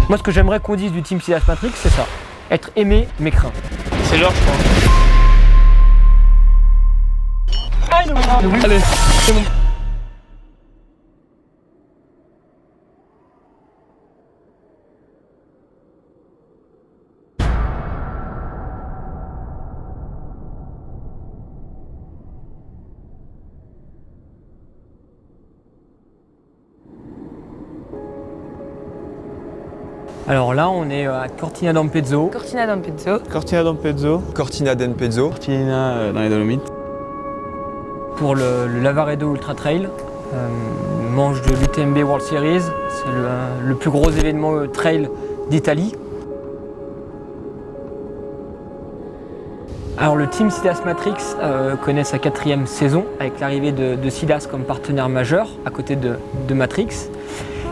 Moi, ce que j'aimerais qu'on dise du Team Sidas Matrix, c'est ça. Être aimé, mais craint. C'est l'heure, je pense. Allez, c'est bon. Alors là, on est à Cortina d'Ampezzo. Cortina d'Ampezzo. Cortina d'Ampezzo. Cortina d'Ampezzo. Cortina dans les Dolomites. Pour le Lavaredo Ultra Trail, manche de l'UTMB World Series. C'est le plus gros événement trail d'Italie. Alors le Team Sidas Matrix connaît sa 4e saison avec l'arrivée de Sidas comme partenaire majeur à côté de Matrix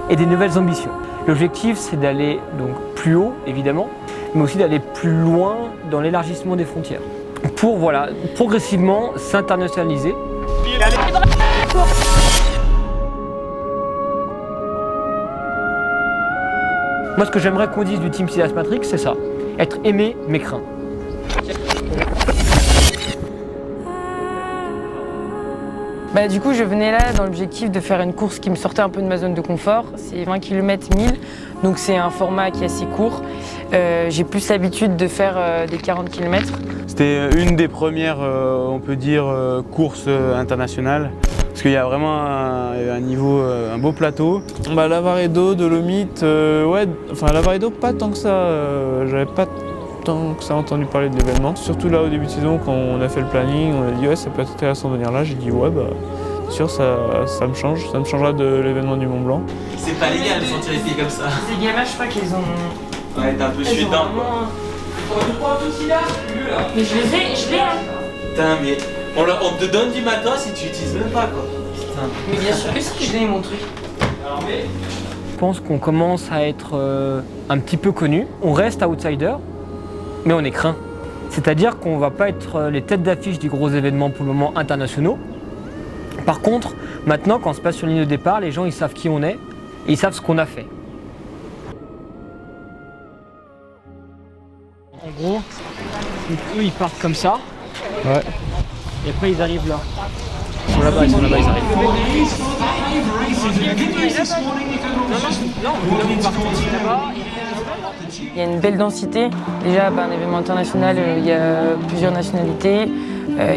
et des nouvelles ambitions. L'objectif, c'est d'aller donc plus haut, évidemment, mais aussi d'aller plus loin dans l'élargissement des frontières pour progressivement s'internationaliser. Moi, ce que j'aimerais qu'on dise du Team Sidas Matrix, c'est ça. Être aimé, mais craint. Du coup, je venais là dans l'objectif de faire une course qui me sortait un peu de ma zone de confort. C'est 20 km 1000, donc c'est un format qui est assez court. J'ai plus l'habitude de faire des 40 km. C'était une des premières, on peut dire, courses internationales. Parce qu'il y a vraiment un niveau, un beau plateau. Lavaredo, Dolomites, Lavaredo, pas tant que ça. J'avais pas tant que ça entendu parler de l'événement. Surtout là au début de saison, quand on a fait le planning, on a dit ouais, ça peut être intéressant de venir là. J'ai dit ouais, c'est sûr, ça me change. Ça me changera de l'événement du Mont Blanc. C'est pas légal de sentir les filles comme ça. Ces gamins, je crois qu'ils ont. Ouais, t'es un peu suétant. Mais je l'ai. Putain, mais on te donne du matin si tu l'utilises même pas quoi. Putain. Mais bien sûr que si, je l'ai mon truc. Je pense qu'on commence à être un petit peu connu. On reste outsider, mais on est craint. C'est-à-dire qu'on ne va pas être les têtes d'affiche des gros événements pour le moment internationaux. Par contre, maintenant, quand on se passe sur la ligne de départ, les gens ils savent qui on est et ils savent ce qu'on a fait. En gros, eux ils partent comme ça. Ouais. Et après ils arrivent là. Ils sont là-bas, ils arrivent. Il y a une belle densité. Déjà, un événement international, il y a plusieurs nationalités.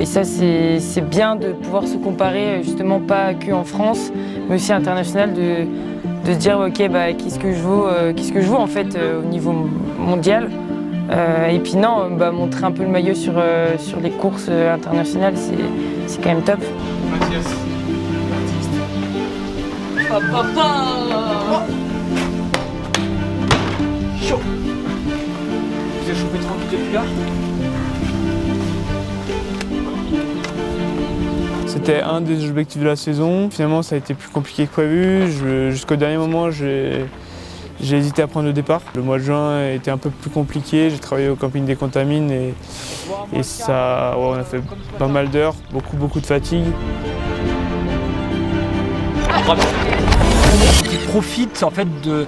Et ça, c'est bien de pouvoir se comparer, justement, pas qu'en France, mais aussi international, de se dire, ok, qu'est-ce que je vaux en fait au niveau mondial. Et puis non, montrer un peu le maillot sur les courses internationales, c'est quand même top. Mathias, Chaud. Vous avez chauffé tranquille depuis là? C'était un des objectifs de la saison. Finalement, ça a été plus compliqué que prévu. Jusqu'au dernier moment, j'ai hésité à prendre le départ. Le mois de juin était un peu plus compliqué. J'ai travaillé au camping des Contamines et ça, on a fait pas mal d'heures, beaucoup de fatigue. Ils profitent en fait de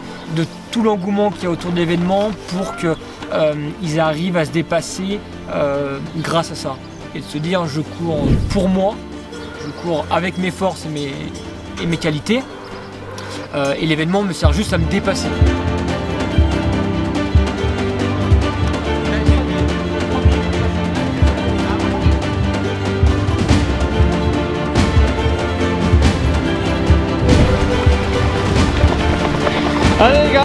tout l'engouement qu'il y a autour de l'événement pour qu'ils arrivent à se dépasser grâce à ça. Et de se dire je cours pour moi, je cours avec mes forces et mes qualités et l'événement me sert juste à me dépasser. Allez les gars!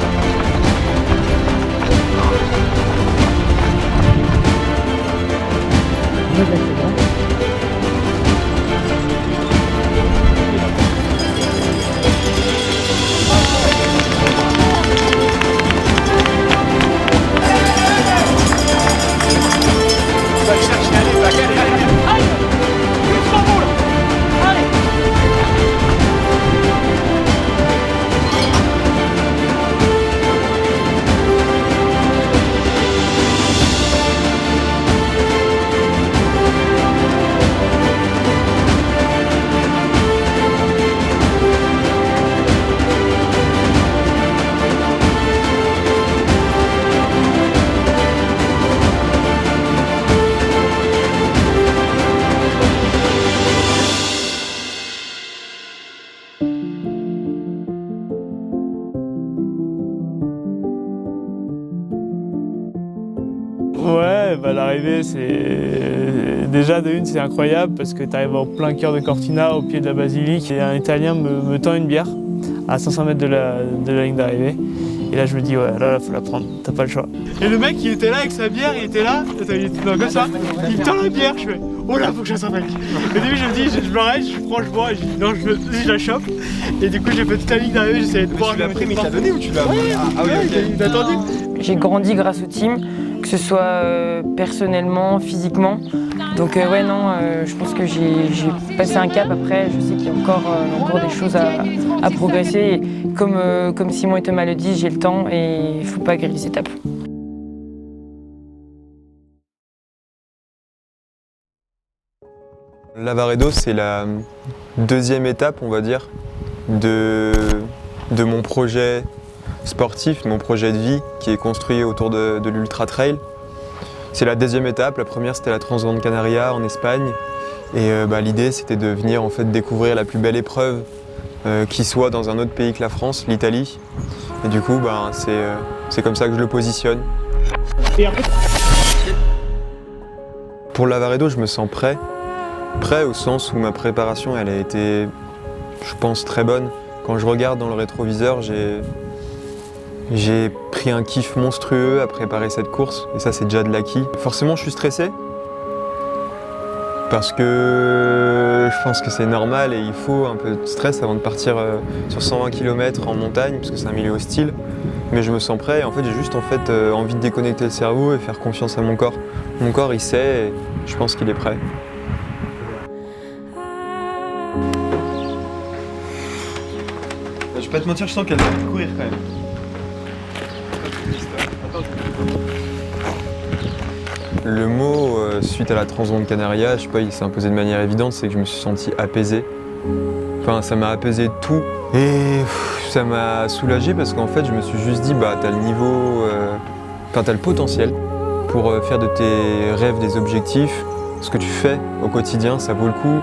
Ouais, bah l'arrivée, c'est déjà de une, c'est incroyable parce que tu arrives en plein cœur de Cortina, au pied de la basilique, et un Italien me tend une bière à 500 mètres de la ligne d'arrivée. Et là, je me dis, ouais, là, faut la prendre, t'as pas le choix. Et le mec, il était là avec sa bière, il était là, il était comme ça, il me tend la bière, je fais, oh là, faut que je fasse un truc. Au début, je me dis, je m'arrête, je prends, je bois, et je dis, non, je la chope. Et du coup, j'ai fait toute la ligne d'arrivée, j'essayais de boire. Tu l'as pris, mais il t'a donné ou tu l'as. Ah oui, ok. Il m'a tendu. J'ai grandi grâce au team, que ce soit personnellement, physiquement. Donc ouais, non, je pense que j'ai passé un cap. Après, je sais qu'il y a encore des choses à progresser. Et comme Simon et Thomas le disent, j'ai le temps et il ne faut pas griller les étapes. Lavaredo, c'est la deuxième étape, on va dire, de mon projet sportif, mon projet de vie qui est construit autour de l'Ultra Trail. C'est la deuxième étape. La première, c'était la Transgrande Canaria en Espagne. Et l'idée, c'était de venir en fait découvrir la plus belle épreuve qui soit dans un autre pays que la France, l'Italie. Et du coup, c'est comme ça que je le positionne. Pour Lavaredo, je me sens prêt. Prêt au sens où ma préparation, elle a été, je pense, très bonne. Quand je regarde dans le rétroviseur, j'ai pris un kiff monstrueux à préparer cette course, et ça c'est déjà de l'acquis. Forcément je suis stressé, parce que je pense que c'est normal et il faut un peu de stress avant de partir sur 120 km en montagne, parce que c'est un milieu hostile. Mais je me sens prêt, et en fait j'ai juste envie de déconnecter le cerveau et faire confiance à mon corps. Mon corps il sait, et je pense qu'il est prêt. Je vais pas te mentir, je sens qu'elle va courir quand même. Le mot, suite à la Transgrande Canaria, je sais pas, il s'est imposé de manière évidente, c'est que je me suis senti apaisé. Enfin, ça m'a apaisé tout. Et ça m'a soulagé parce qu'en fait, je me suis juste dit, t'as le niveau, t'as le potentiel pour faire de tes rêves des objectifs. Ce que tu fais au quotidien, ça vaut le coup.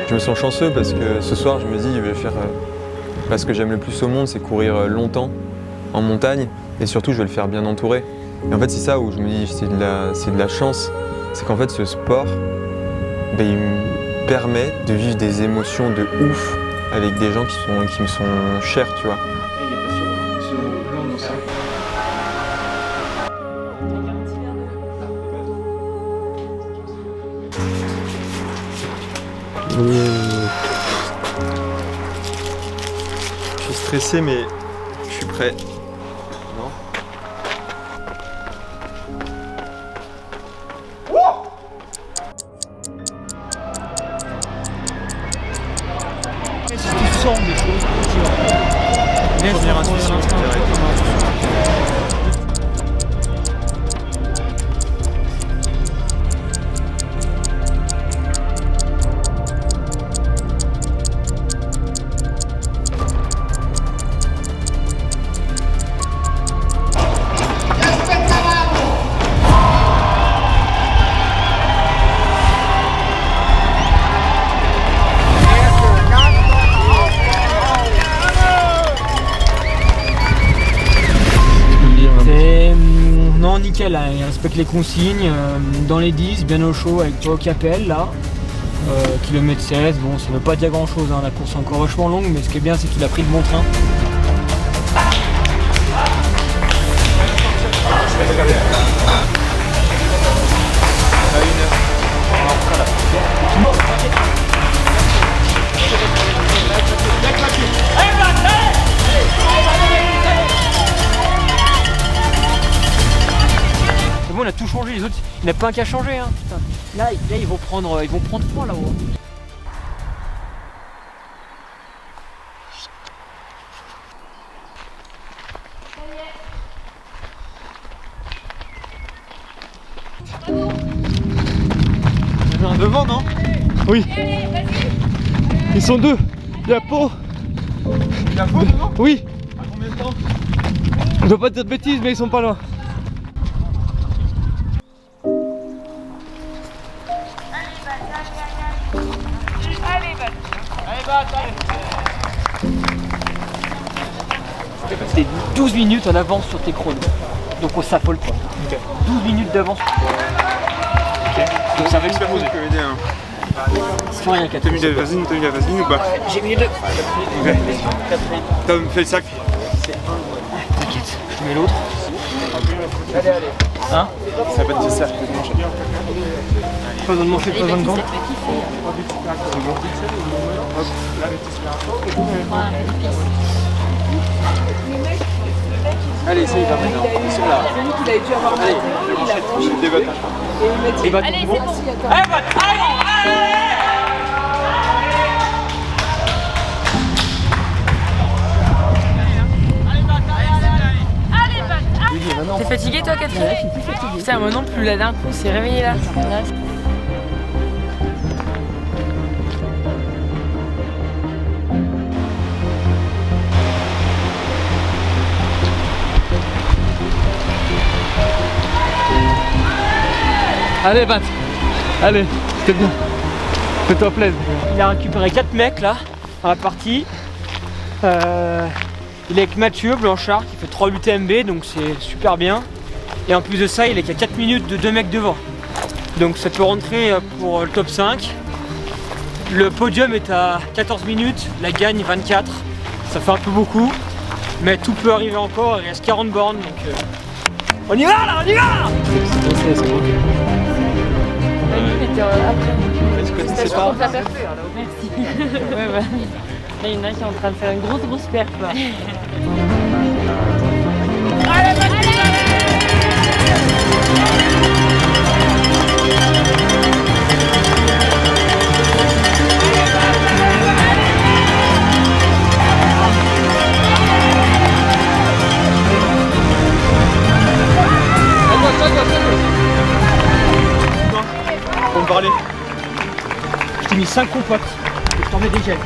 Je me sens chanceux parce que ce soir, je me dis, je vais faire ce que j'aime le plus au monde, c'est courir longtemps en montagne, et surtout, je vais le faire bien entouré. Et en fait, c'est ça où je me dis, c'est de la chance. C'est qu'en fait, ce sport, il me permet de vivre des émotions de ouf avec des gens qui me sont chers, tu vois. Je suis stressé, mais je suis prêt. Non ? Non, nickel, hein, il respecte les consignes, dans les 10, bien au chaud avec toi au Capel là, kilomètre 16, bon ça ne veut pas dire grand chose, hein, la course est encore vachement longue, mais ce qui est bien c'est qu'il a pris le bon train. On a tout changé, les autres, il n'y a pas un qu'à changer. Hein. Là, ils vont prendre point là-haut. Il y en a un devant, non? Oui. Ils sont deux. Il y a Pau. Il y a Pau devant ? Oui. À combien de temps ? Je dois pas dire de bêtises, mais ils sont pas loin. T'es 12 minutes en avance sur tes chronos. Donc on s'affole pas. 12 minutes d'avance. Donc ça va exploser. C'est pas rien qu'à T'as mis de la vaseline ou pas? J'ai mis les deux. Ok. T'as fait le sac? T'inquiète, je mets l'autre. Hein? Ça va pas te dire ça. Pas besoin de manger, pas besoin de gants. Allez, ça y va maintenant. Ils sont là. Allez, Des bâtons. Les bâtons. Allez, c'est bon. T'es fatigué toi, Catherine? Putain, moi non plus, là d'un coup, c'est réveillé là. Allez, Bat. Allez, c'est bien. Fais-toi plaisir. Il a récupéré 4 mecs là, dans la partie. Il est avec Mathieu Blanchard qui fait 3 UTMB, donc c'est super bien. Et en plus de ça, il est qu'à 4 minutes de 2 mecs devant. Donc ça peut rentrer pour le top 5. Le podium est à 14 minutes, la gagne 24. Ça fait un peu beaucoup, mais tout peut arriver encore. Il reste 40 bornes, donc on y va là, on y va. La nuit était après. C'est pas. Merci. Ouais, bah. Là, il y en a un qui est en train de faire une grosse perf là. Faut me parler. Je t'ai mis 5 compotes. Je t'en mets des gels.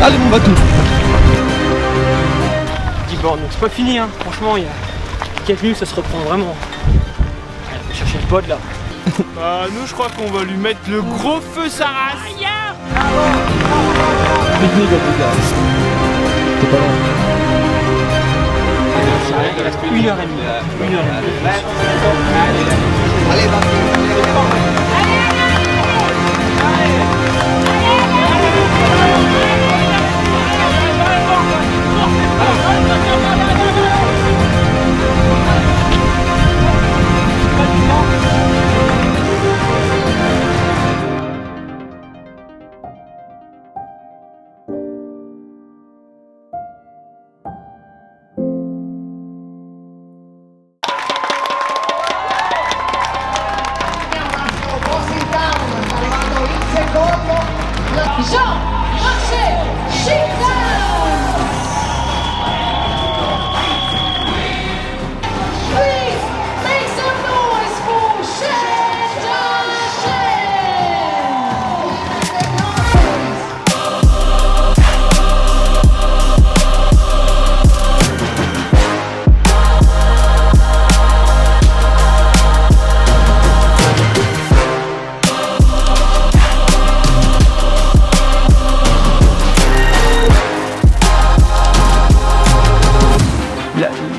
Allez mon bateau. 10 bornes, donc c'est pas fini hein. Franchement il y a quelques minutes ça se reprend vraiment. Allez, on va chercher le pod là. Bah, nous, je crois qu'on va lui mettre le gros feu sa race. T'es pas loin. Il reste 1h30. 1h30. Jean-Marcel Chica! Please make some noise for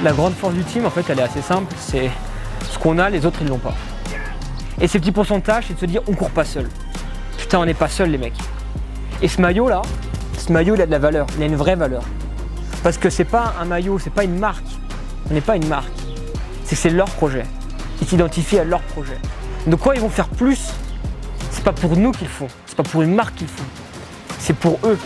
La grande force du team, en fait, elle est assez simple. C'est ce qu'on a, les autres, ils l'ont pas. Et ces petits pourcentages, c'est de se dire, on court pas seul. Putain, on n'est pas seul, les mecs. Et ce maillot-là, il a de la valeur. Il a une vraie valeur. Parce que c'est pas un maillot, c'est pas une marque. On n'est pas une marque. C'est leur projet. Ils s'identifient à leur projet. Donc quand ils vont faire plus, c'est pas pour nous qu'ils le font. C'est pas pour une marque qu'ils le font. C'est pour eux.